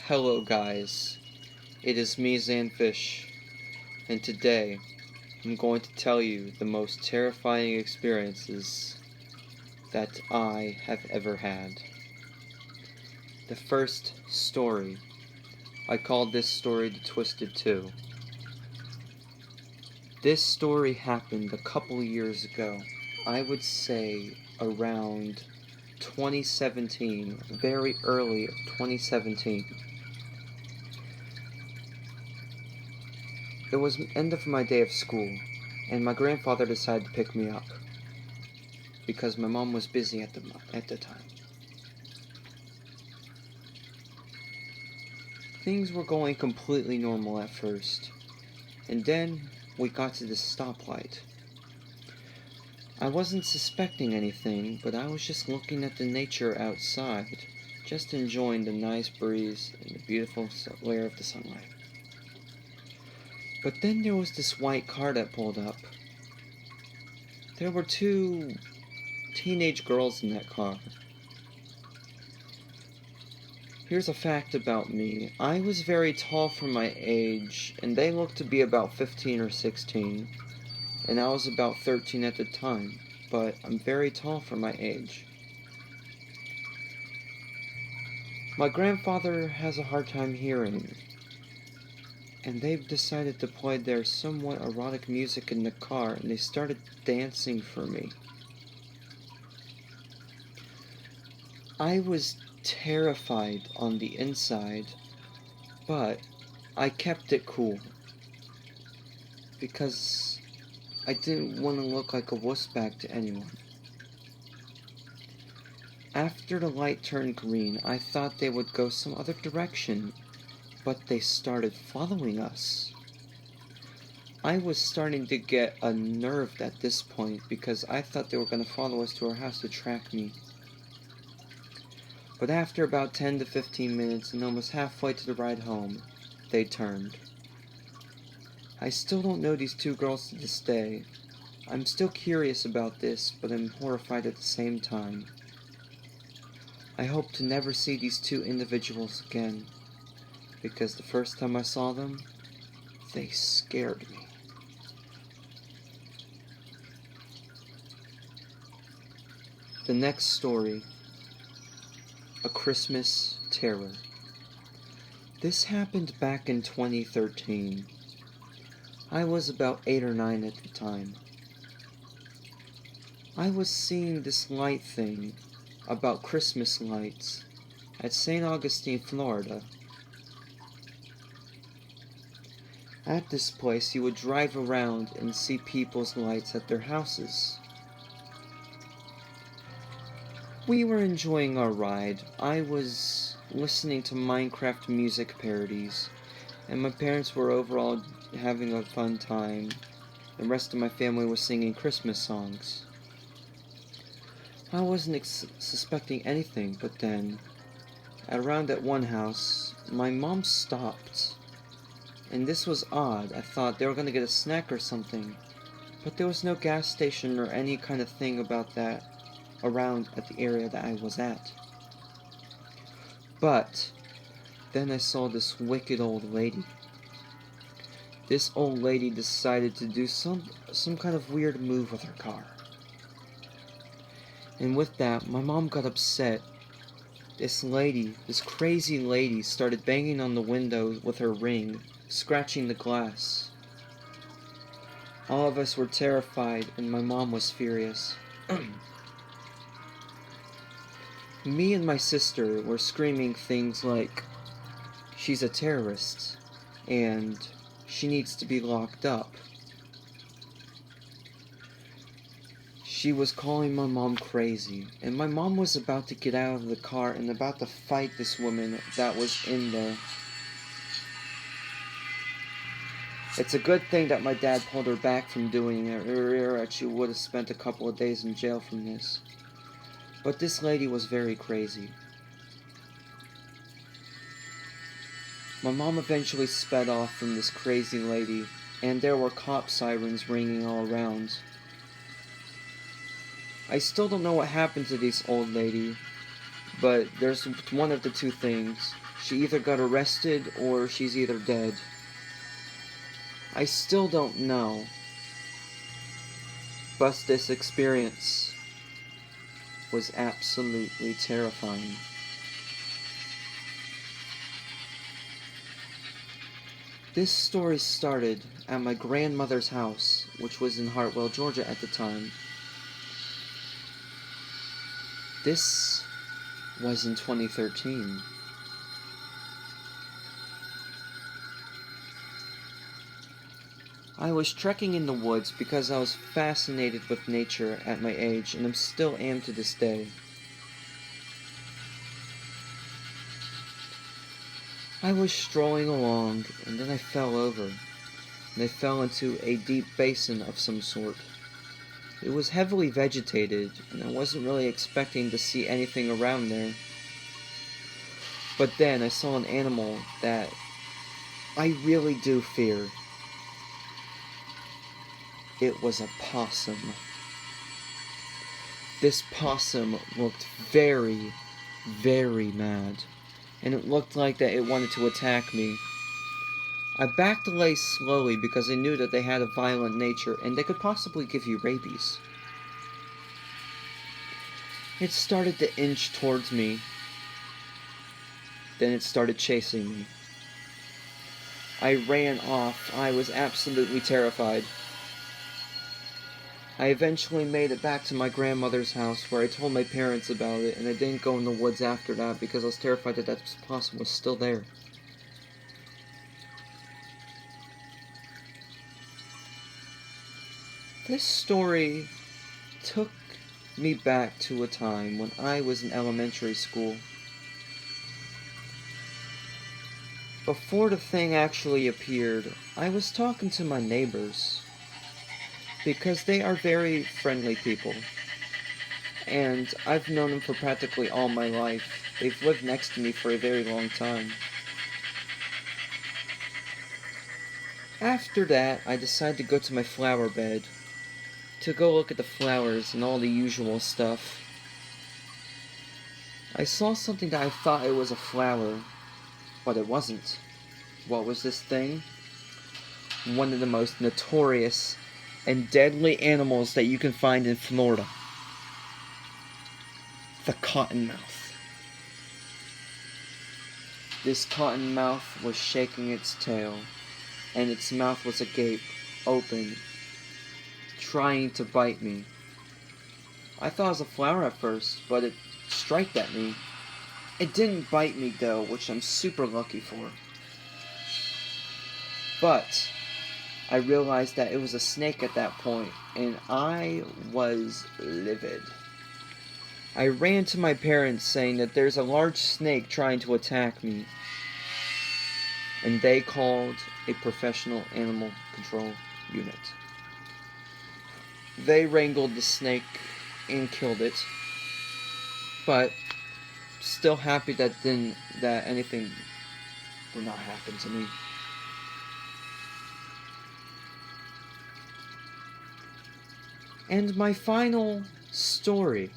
Hello guys, it is me Zanfish, and today I'm going to tell you the most terrifying experiences that I have ever had. The first story, I called this story the Twisted 2. This story happened a couple years ago, I would say around 2017, very early of 2017. It was the end of my day of school, and my grandfather decided to pick me up, because my mom was busy at the time. Things were going completely normal at first, and then we got to this stoplight. I wasn't suspecting anything, but I was just looking at the nature outside, just enjoying the nice breeze and the beautiful glare of the sunlight. But then there was this white car that pulled up. There were two teenage girls in that car. Here's a fact about me. I was very tall for my age, and they looked to be about 15 or 16, and I was about 13 at the time, but I'm very tall for my age. My grandfather has a hard time hearing, and they've decided to play their somewhat erotic music in the car, and they started dancing for me. I was terrified on the inside, but I kept it cool, because I didn't want to look like a wussbag to anyone. After the light turned green, I thought they would go some other direction, but they started following us. I was starting to get unnerved at this point because I thought they were going to follow us to our house to track me. But after about 10 to 15 minutes and almost halfway to the ride home, they turned. I still don't know these two girls to this day. I'm still curious about this, but I'm horrified at the same time. I hope to never see these two individuals again, because the first time I saw them, they scared me. The next story, A Christmas Terror. This happened back in 2013. I was about 8 or 9 at the time. I was seeing this light thing about Christmas lights at St. Augustine, Florida. At this place, you would drive around and see people's lights at their houses. We were enjoying our ride. I was listening to Minecraft music parodies, and my parents were overall having a fun time. The rest of my family was singing Christmas songs. I wasn't suspecting anything, but then, around at one house, my mom stopped. And this was odd. I thought they were going to get a snack or something, but there was no gas station or any kind of thing about that around at the area that I was at. But then I saw this wicked old lady. This old lady decided to do some kind of weird move with her car. And with that, my mom got upset. This crazy lady, started banging on the window with her ring, scratching the glass. All of us were terrified, and my mom was furious. Me and my sister were screaming things like, "She's a terrorist," and "She needs to be locked up." She was calling my mom crazy, and my mom was about to get out of the car and about to fight this woman that was in there. It's a good thing that my dad pulled her back from doing it, or she would have spent a couple of days in jail from this. But this lady was very crazy. My mom eventually sped off from this crazy lady, and there were cop sirens ringing all around. I still don't know what happened to this old lady, but there's one of the two things. She either got arrested or she's either dead. I still don't know. But this experience was absolutely terrifying. This story started at my grandmother's house, which was in Hartwell, Georgia at the time. This was in 2013. I was trekking in the woods because I was fascinated with nature at my age, and I still am to this day. I was strolling along, and then I fell over, and I fell into a deep basin of some sort. It was heavily vegetated, and I wasn't really expecting to see anything around there. But then I saw an animal that I really do fear. It was a possum. This possum looked very, very mad, and it looked like that it wanted to attack me. I backed away slowly because I knew that they had a violent nature and they could possibly give you rabies. It started to inch towards me. Then it started chasing me. I ran off. I was absolutely terrified. I eventually made it back to my grandmother's house where I told my parents about it, and I didn't go in the woods after that because I was terrified that that possum was still there. This story took me back to a time when I was in elementary school. Before the thing actually appeared, I was talking to my neighbors, because they are very friendly people, and I've known them for practically all my life. They've lived next to me for a very long time. After that, I decided to go to my flower bed, to go look at the flowers and all the usual stuff. I saw something that I thought it was a flower, but it wasn't. What was this thing? One of the most notorious and deadly animals that you can find in Florida. The cottonmouth. This cottonmouth was shaking its tail, and its mouth was agape, open, trying to bite me. I thought it was a flower at first, but it striked at me. It didn't bite me though, which I'm super lucky for. But I realized that it was a snake at that point, and I was livid. I ran to my parents saying that there's a large snake trying to attack me, and they called a professional animal control unit. They wrangled the snake and killed it, but still happy that anything did not happen to me. And my final story.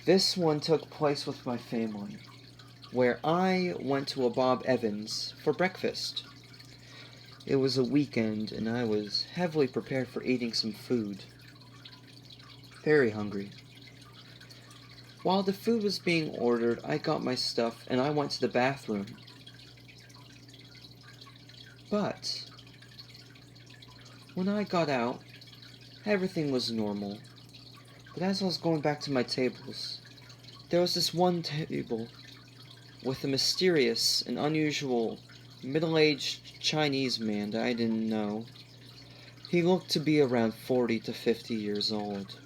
This one took place with my family, where I went to a Bob Evans for breakfast. It was a weekend, and I was heavily prepared for eating some food. Very hungry. While the food was being ordered, I got my stuff, and I went to the bathroom. But when I got out, everything was normal. But as I was going back to my tables, there was this one table with a mysterious and unusual middle-aged Chinese man that I didn't know. He looked to be around 40 to 50 years old.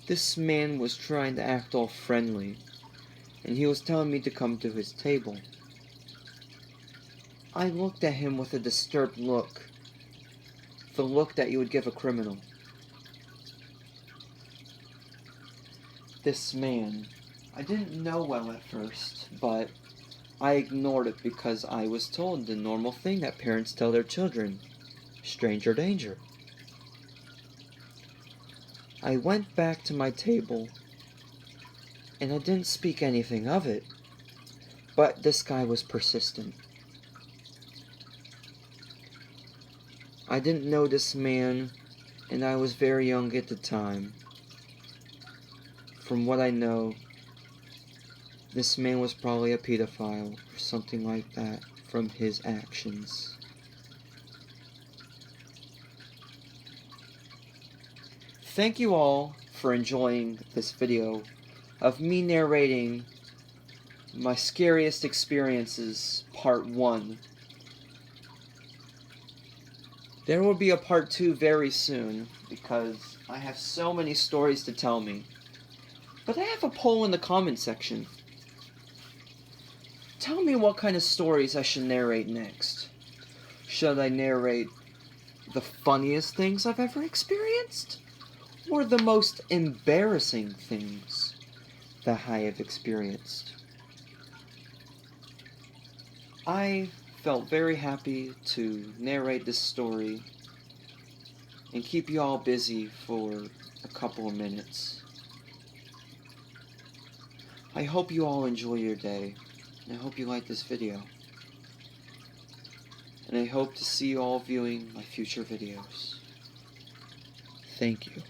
This man was trying to act all friendly, and he was telling me to come to his table. I looked at him with a disturbed look, the look that you would give a criminal. This man, I didn't know well at first, but I ignored it because I was told the normal thing that parents tell their children: stranger danger. I went back to my table, and I didn't speak anything of it. But this guy was persistent. I didn't know this man, and I was very young at the time. From what I know, this man was probably a pedophile or something like that from his actions. Thank you all for enjoying this video of me narrating my scariest experiences, part 1. There will be a part 2 very soon, because I have so many stories to tell me. But I have a poll in the comment section. Tell me what kind of stories I should narrate next. Should I narrate the funniest things I've ever experienced? Or the most embarrassing things that I have experienced? I felt very happy to narrate this story and keep you all busy for a couple of minutes. I hope you all enjoy your day, and I hope you like this video. And I hope to see you all viewing my future videos. Thank you.